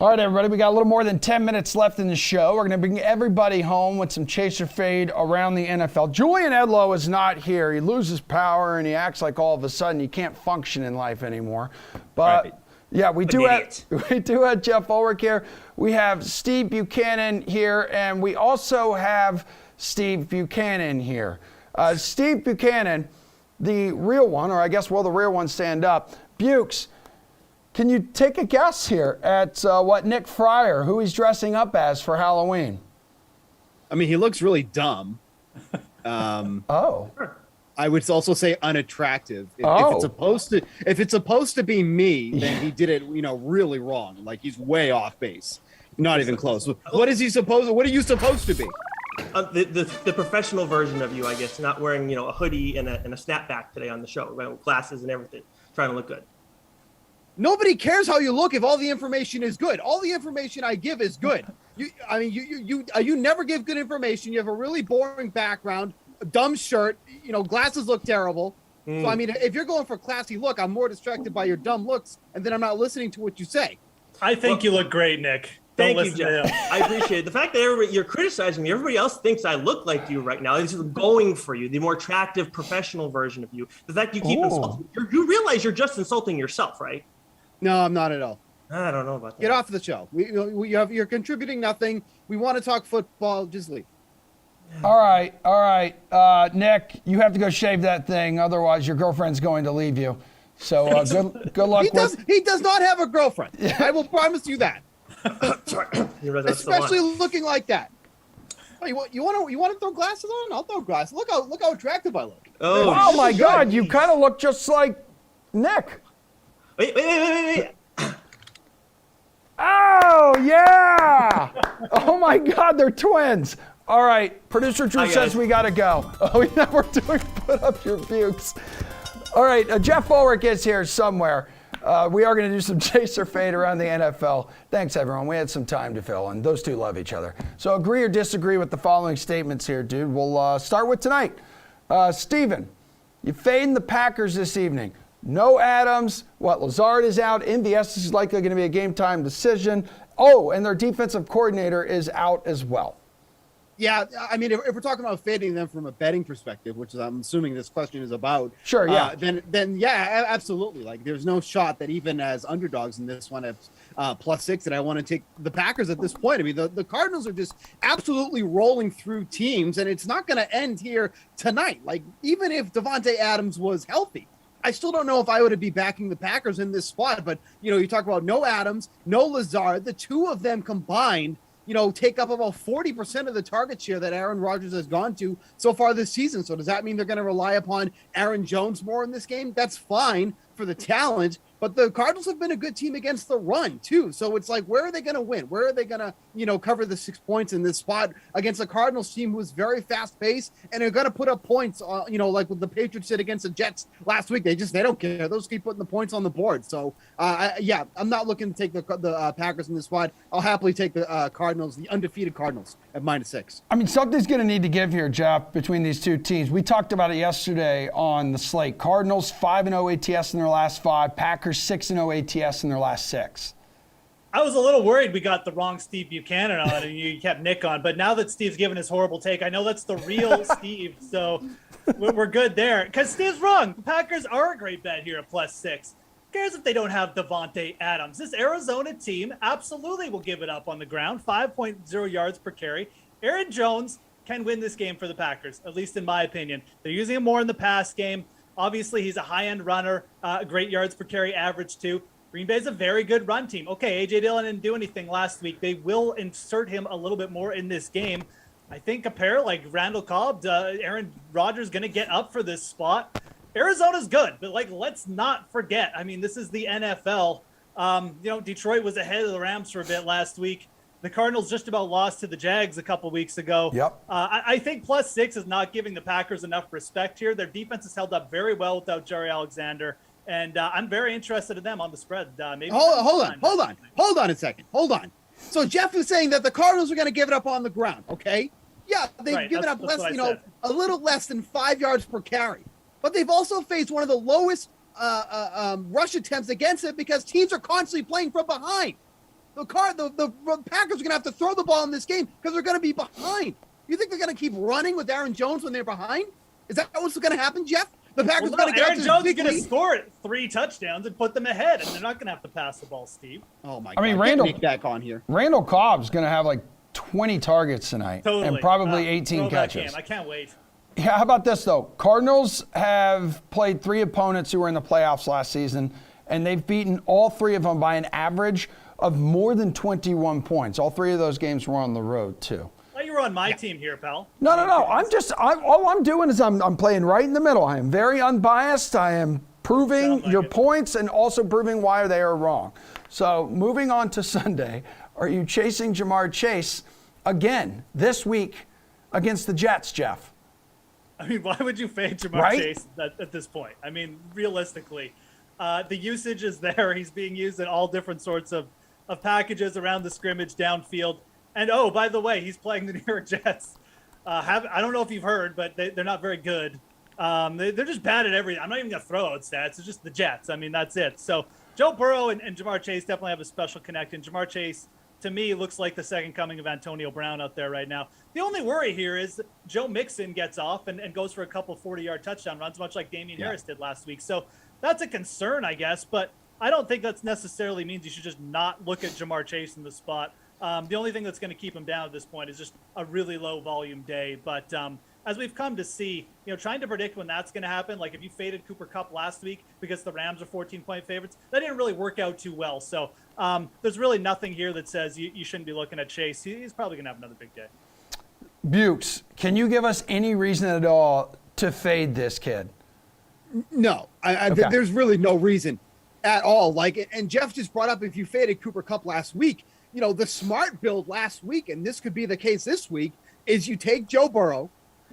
[SPEAKER 1] All right, everybody, we got a little more than 10 minutes left in the show. We're going to bring everybody home with some Chase or Fade around the NFL. Julian Edlow is not here. He loses power, and he acts like all of a sudden he can't function in life anymore. But, right. Yeah, we do have Jeff Ulrich here. We have Steve Buchanan here, and we also have Steve Buchanan here. Steve Buchanan, the real one, or I guess will the real one stand up? Bukes, can you take a guess here at what Nick Fryer, who he's dressing up as for Halloween?
[SPEAKER 13] I mean, he looks really dumb. I would also say unattractive. If it's supposed to be me, then he did it, really wrong. Like he's way off base. Not even close. What are you supposed to be?
[SPEAKER 10] The professional version of you, I guess, not wearing, a hoodie and a snapback today on the show, wearing glasses and everything, trying to look good.
[SPEAKER 13] Nobody cares how you look if all the information is good. All the information I give is good. You never give good information. You have a really boring background, a dumb shirt. Glasses look terrible. So I mean, if you're going for classy look, I'm more distracted by your dumb looks, and then I'm not listening to what you say.
[SPEAKER 14] I think you look great, Nick. Don't
[SPEAKER 10] Thank you, Jeff. I appreciate it. The fact that you're criticizing me, everybody else thinks I look like you right now. This is going for you, the more attractive professional version of you. The fact you keep insulting, you realize you're just insulting yourself, right?
[SPEAKER 13] No, I'm not at all.
[SPEAKER 10] I don't know about that.
[SPEAKER 13] Get off the show. You're contributing nothing. We want to talk football. Just leave.
[SPEAKER 1] All right. Nick, you have to go shave that thing. Otherwise, your girlfriend's going to leave you. So good luck
[SPEAKER 13] He does not have a girlfriend. I will promise you that. Especially looking like that. Oh, you want to throw glasses on? I'll throw glasses. Look how attractive I look.
[SPEAKER 1] Oh my God, you kind of look just like Nick.
[SPEAKER 10] Wait.
[SPEAKER 1] Oh yeah! Oh my God, they're twins. All right, producer Drew says we gotta go. Oh, yeah, we're doing put up your bukes. All right, Jeff Ulrich is here somewhere. We are going to do some chase or fade around the NFL. Thanks, everyone. We had some time to fill, and those two love each other. So agree or disagree with the following statements here, dude. We'll start with tonight. Steven, you fading the Packers this evening. No Adams. Lazard is out. MVS is likely going to be a game-time decision. Oh, and their defensive coordinator is out as well.
[SPEAKER 13] Yeah, I mean, if we're talking about fading them from a betting perspective, which is I'm assuming this question is about,
[SPEAKER 1] sure, yeah,
[SPEAKER 13] then yeah, absolutely. Like, there's no shot that even as underdogs in this one at +6 that I want to take the Packers at this point. I mean, the Cardinals are just absolutely rolling through teams, and it's not going to end here tonight. Like, even if Davante Adams was healthy, I still don't know if I would be backing the Packers in this spot. But you talk about no Adams, no Lazard, the two of them combined, take up about 40% of the target share that Aaron Rodgers has gone to so far this season. So does that mean they're going to rely upon Aaron Jones more in this game? That's fine for the talent, but the Cardinals have been a good team against the run too. So it's like, where are they going to win? Where are they going to, cover the 6 points in this spot against a Cardinals team who is very fast paced and are going to put up points, like what the Patriots did against the Jets last week. They don't care. Those keep putting the points on the board. So I'm not looking to take the Packers in this spot. I'll happily take the Cardinals, the undefeated Cardinals at -6.
[SPEAKER 1] I mean, something's going to need to give here, Jeff, between these two teams. We talked about it yesterday on the slate. Cardinals 5-0 ATS in their last 5. Packers 6-0 ATS in their last 6.
[SPEAKER 14] I was a little worried we got the wrong Steve Buchanan on and you kept Nick on. But now that Steve's given his horrible take, I know that's the real Steve. So we're good there. Because Steve's wrong. The Packers are a great bet here at +6. Who cares if they don't have Davante Adams? This Arizona team absolutely will give it up on the ground. 5.0 yards per carry. Aaron Jones can win this game for the Packers, at least in my opinion. They're using him more in the pass game. Obviously, he's a high-end runner, great yards per carry average too. Green Bay's a very good run team. Okay, A.J. Dillon didn't do anything last week. They will insert him a little bit more in this game. I think a pair like Randall Cobb, Aaron Rodgers going to get up for this spot. Arizona's good, but let's not forget. I mean, this is the NFL. Detroit was ahead of the Rams for a bit last week. The Cardinals just about lost to the Jags a couple weeks ago.
[SPEAKER 1] Yep.
[SPEAKER 14] I think +6 is not giving the Packers enough respect here. Their defense has held up very well without Jerry Alexander, and I'm very interested in them on the spread. Maybe
[SPEAKER 13] hold on a second. Hold on. So Jeff is saying that the Cardinals are going to give it up on the ground, okay? Yeah, they've given up less, a little less than 5 yards per carry, but they've also faced one of the lowest rush attempts against it because teams are constantly playing from behind. The Packers are going to have to throw the ball in this game because they're going to be behind. You think they're going to keep running with Aaron Jones when they're behind? Is that what's going to happen, Jeff? The Packers are going to get
[SPEAKER 14] Aaron Jones is going to score 3 touchdowns and put them ahead, and they're not going to have to pass the ball, Steve.
[SPEAKER 13] Oh my God! I mean,
[SPEAKER 1] Randall Cobb's going to have 20 targets tonight and probably 18 catches.
[SPEAKER 14] I can't wait.
[SPEAKER 1] Yeah, how about this though? Cardinals have played 3 opponents who were in the playoffs last season, and they've beaten all 3 of them by an average of more than 21 points. All 3 of those games were on the road too.
[SPEAKER 14] Well, you were on my team here, pal.
[SPEAKER 1] No. All I'm doing is I'm playing right in the middle. I am very unbiased. I am proving your points and also proving why they are wrong. So moving on to Sunday, are you chasing Jamar Chase again this week against the Jets, Jeff?
[SPEAKER 14] I mean, why would you fade Jamar Chase at this point? I mean, realistically, the usage is there. He's being used in all different sorts of packages around the scrimmage, downfield. And oh, by the way, he's playing the New York Jets. I don't know if you've heard, but they're not very good. They're just bad at everything. I'm not even going to throw out stats. It's just the Jets. I mean, that's it. So Joe Burrow and Jamar Chase definitely have a special connection. Jamar Chase, to me, looks like the second coming of Antonio Brown out there right now. The only worry here is Joe Mixon gets off and goes for a couple 40-yard touchdown runs, much like Damian Harris did last week. So that's a concern, I guess. But I don't think that necessarily means you should just not look at Jamar Chase in the spot. The only thing that's going to keep him down at this point is just a really low volume day. But as we've come to see, trying to predict when that's going to happen, like if you faded Cooper Kupp last week because the Rams are 14-point favorites, that didn't really work out too well. So there's really nothing here that says you shouldn't be looking at Chase. He's probably going to have another big day.
[SPEAKER 1] Bukes, can you give us any reason at all to fade this kid?
[SPEAKER 13] No, there's really no reason at all. And Jeff just brought up, if you faded Cooper Kupp last week, the smart build last week, and this could be the case this week, is you take Joe Burrow,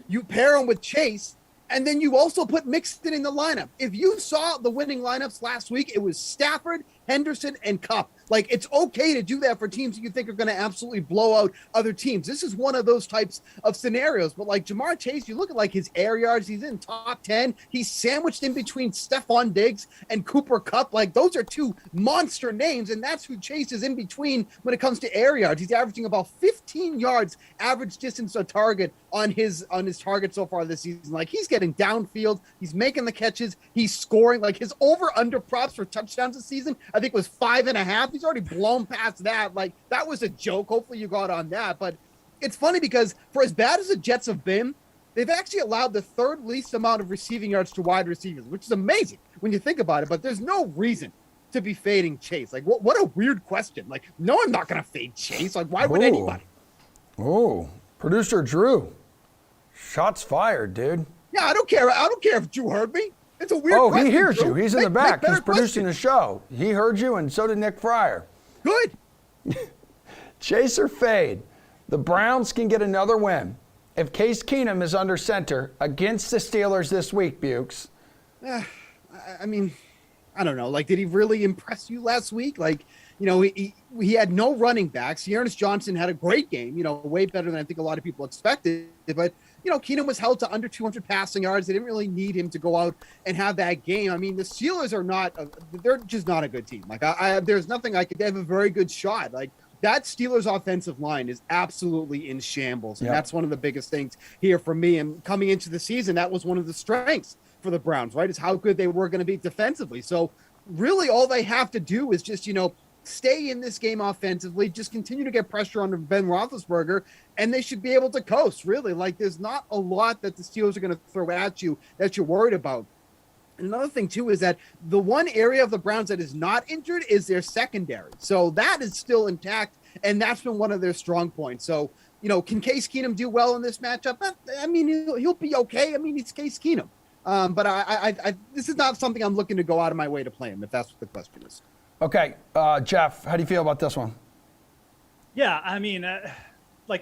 [SPEAKER 13] you pair him with Chase, and then you also put Mixon in the lineup. If you saw the winning lineups last week, it was Stafford, Henderson, and Kupp. It's okay to do that for teams that you think are going to absolutely blow out other teams. This is one of those types of scenarios. But Jamar Chase, you look at his air yards, he's in top 10. He's sandwiched in between Stephon Diggs and Cooper Kupp. Those are two monster names, and that's who Chase is in between when it comes to air yards. He's averaging about 15 yards average distance to target on his target so far this season. He's getting downfield, he's making the catches, he's scoring. His over-under props for touchdowns this season, I think, was 5.5. He's already blown past that. That was a joke. Hopefully you got on that. But it's funny because for as bad as the Jets have been, they've actually allowed the third least amount of receiving yards to wide receivers, which is amazing when you think about it. But there's no reason to be fading Chase. What a weird question. No, I'm not going to fade Chase. Why would anybody?
[SPEAKER 1] Oh, producer Drew. Shots fired, dude.
[SPEAKER 13] Yeah, I don't care. I don't care if Drew heard me. It's a weird question.
[SPEAKER 1] He hears
[SPEAKER 13] Drew.
[SPEAKER 1] you. He's in the back. He's producing
[SPEAKER 13] question.
[SPEAKER 1] the show. He heard you, and so did Nick Fryer.
[SPEAKER 13] Good.
[SPEAKER 1] Chase or fade. The Browns can get another win if Case Keenum is under center against the Steelers this week, Bukes.
[SPEAKER 13] I mean, I don't know. Did he really impress you last week? He had no running backs. Ernest Johnson had a great game, way better than I think a lot of people expected. But, Keenum was held to under 200 passing yards. They didn't really need him to go out and have that game. I mean, the Steelers are they're just not a good team. There's nothing they have a very good shot. That Steelers offensive line is absolutely in shambles. And that's one of the biggest things here for me. And coming into the season, that was one of the strengths for the Browns, right? Is how good they were going to be defensively. So really all they have to do is just, stay in this game offensively, just continue to get pressure on Ben Roethlisberger, and they should be able to coast, really. There's not a lot that the Steelers are going to throw at you that you're worried about. And another thing, too, is that the one area of the Browns that is not injured is their secondary. So that is still intact, and that's been one of their strong points. So, can Case Keenum do well in this matchup? I mean, he'll be okay. I mean, it's Case Keenum. But I this is not something I'm looking to go out of my way to play him, if that's what the question is.
[SPEAKER 1] Okay, Jeff, how do you feel about this one?
[SPEAKER 14] Yeah, I mean,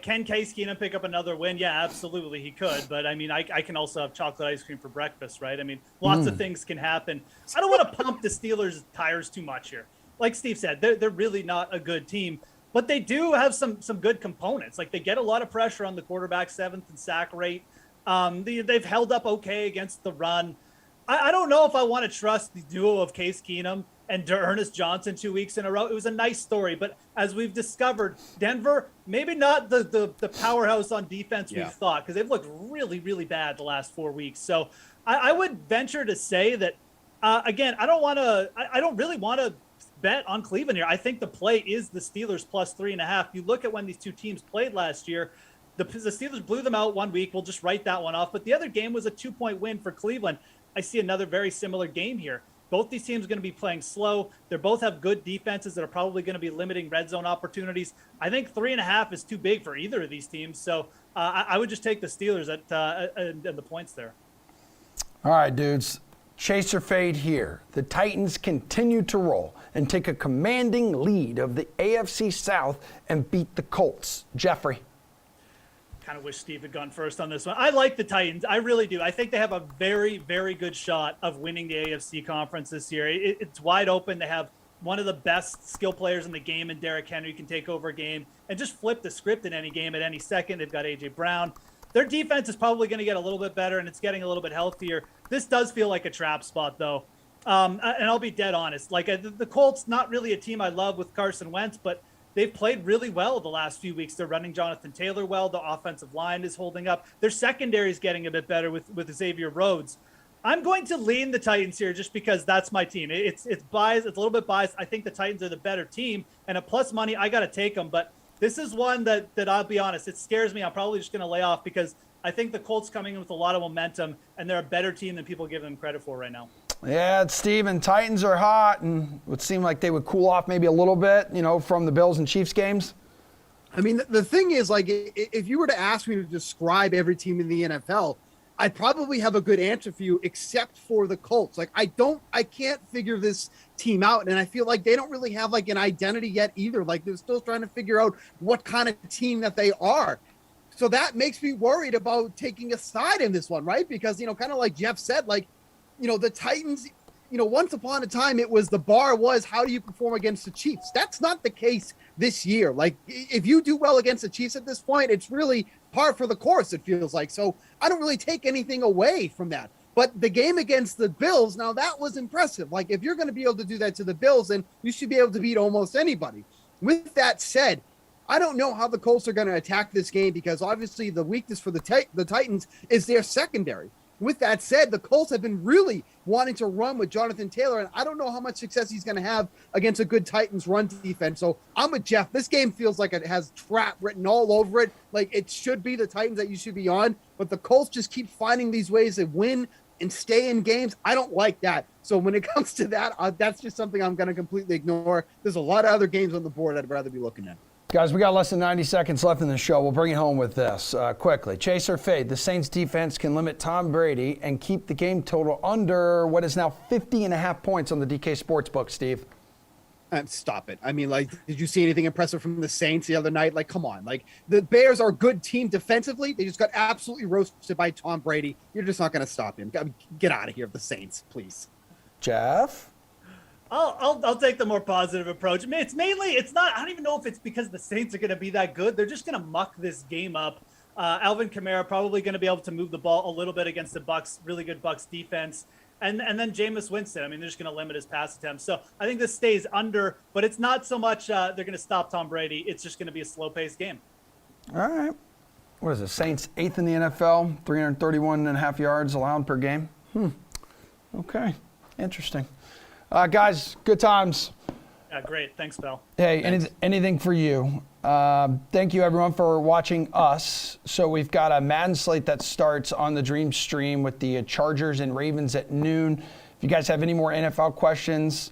[SPEAKER 14] can Case Keenum pick up another win? Yeah, absolutely, he could. But I mean, I can also have chocolate ice cream for breakfast, right? I mean, lots of things can happen. I don't want to pump the Steelers' tires too much here. Like Steve said, they're really not a good team, but they do have some good components. They get a lot of pressure on the quarterback, 7th in sack rate. They've held up okay against the run. I don't know if I want to trust the duo of Case Keenum and Ernest Johnson 2 weeks in a row. It was a nice story, but as we've discovered, Denver, maybe not the powerhouse on defense we thought, because they've looked really, really bad the last 4 weeks. So I would venture to say that, again, I don't really want to bet on Cleveland here. I think the play is the Steelers plus 3.5. You look at when these two teams played last year, the Steelers blew them out 1 week. We'll just write that one off. But the other game was a 2-point win for Cleveland. I see another very similar game here. Both these teams are going to be playing slow. They both have good defenses that are probably going to be limiting red zone opportunities. I think 3.5 is too big for either of these teams. So I would just take the Steelers at the points there.
[SPEAKER 1] All right, dudes. Chase or fade here. The Titans continue to roll and take a commanding lead of the AFC South and beat the Colts. Jeffrey.
[SPEAKER 14] Kind of wish Steve had gone first on this one. I like the Titans. I really do. I think they have a very, very good shot of winning the AFC conference this year. It's wide open. They have one of the best skill players in the game, and Derrick Henry can take over a game and just flip the script in any game at any second. They've got A.J. Brown. Their defense is probably going to get a little bit better, and it's getting a little bit healthier. This does feel like a trap spot, though. And I'll be dead honest. Like, the Colts, not really a team I love with Carson Wentz, but they've played really well the last few weeks. They're running Jonathan Taylor well. The offensive line is holding up. Their secondary is getting a bit better with Xavier Rhodes. I'm going to lean the Titans here just because that's my team. It's biased. It's a little bit biased. I think the Titans are the better team, and at plus money, I got to take them. But this is one that I'll be honest, it scares me. I'm probably just going to lay off because I think the Colts coming in with a lot of momentum, and they're a better team than people give them credit for right now.
[SPEAKER 1] Yeah, Steven, Titans are hot, and it would seem like they would cool off maybe a little bit, from the Bills and Chiefs games.
[SPEAKER 13] I mean, the thing is, like, if you were to ask me to describe every team in the NFL, I'd probably have a good answer for you, except for the Colts. Like, I can't figure this team out, and I feel like they don't really have like an identity yet either. Like, they're still trying to figure out what kind of team that they are. So that makes me worried about taking a side in this one, right? Because, kind of like Jeff said, like, the Titans, once upon a time, the bar was, how do you perform against the Chiefs? That's not the case this year. Like, if you do well against the Chiefs at this point, it's really par for the course, it feels like. So I don't really take anything away from that. But the game against the Bills, now that was impressive. Like, if you're going to be able to do that to the Bills, then you should be able to beat almost anybody. With that said, I don't know how the Colts are going to attack this game because obviously the weakness for the Titans is their secondary. With that said, the Colts have been really wanting to run with Jonathan Taylor, and I don't know how much success he's going to have against a good Titans run defense. So I'm with Jeff. This game feels like it has trap written all over it. Like, it should be the Titans that you should be on, but the Colts just keep finding these ways to win and stay in games. I don't like that. So when it comes to that, that's just something I'm going to completely ignore. There's a lot of other games on the board I'd rather be looking at.
[SPEAKER 1] Guys, we got less than 90 seconds left in the show. We'll bring it home with this quickly. Chase or fade, the Saints defense can limit Tom Brady and keep the game total under what is now 50.5 points on the DK Sportsbook, Steve.
[SPEAKER 13] Stop it. I mean, like, did you see anything impressive from the Saints the other night? Like, come on. Like, the Bears are a good team defensively. They just got absolutely roasted by Tom Brady. You're just not going to stop him. Get out of here, the Saints, please.
[SPEAKER 1] Jeff?
[SPEAKER 14] I'll take the more positive approach. I mean, it's not, I don't even know if it's because the Saints are going to be that good. They're just going to muck this game up. Alvin Kamara probably going to be able to move the ball a little bit against the Bucs, really good Bucs defense. And then Jameis Winston, I mean, they're just going to limit his pass attempts. So I think this stays under, but it's not so much they're going to stop Tom Brady. It's just going to be a slow-paced game.
[SPEAKER 1] All right. What is it? Saints 8th in the NFL, 331.5 yards allowed per game. Okay. Interesting. Guys, good times.
[SPEAKER 14] Yeah, great. Thanks, Bill.
[SPEAKER 1] Hey, anything for you. Thank you, everyone, for watching us. So we've got a Madden slate that starts on the Dream Stream with the Chargers and Ravens at noon. If you guys have any more NFL questions,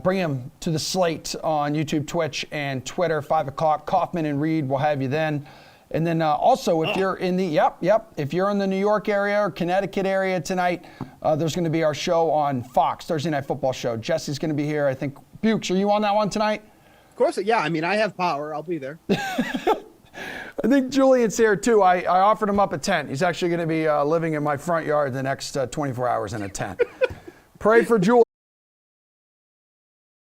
[SPEAKER 1] bring them to the slate on YouTube, Twitch, and Twitter, 5 o'clock. Kaufman and Reed will have you then. And then also, if you're in the if you're in the New York area or Connecticut area tonight, there's going to be our show on Fox, Thursday Night Football show. Jesse's going to be here. I think, Bukes, are you on that one tonight?
[SPEAKER 13] Of course, yeah. I mean, I have power. I'll be there.
[SPEAKER 1] I think Julian's here, too. I offered him up a tent. He's actually going to be living in my front yard the next 24 hours in a tent. Pray for Julian.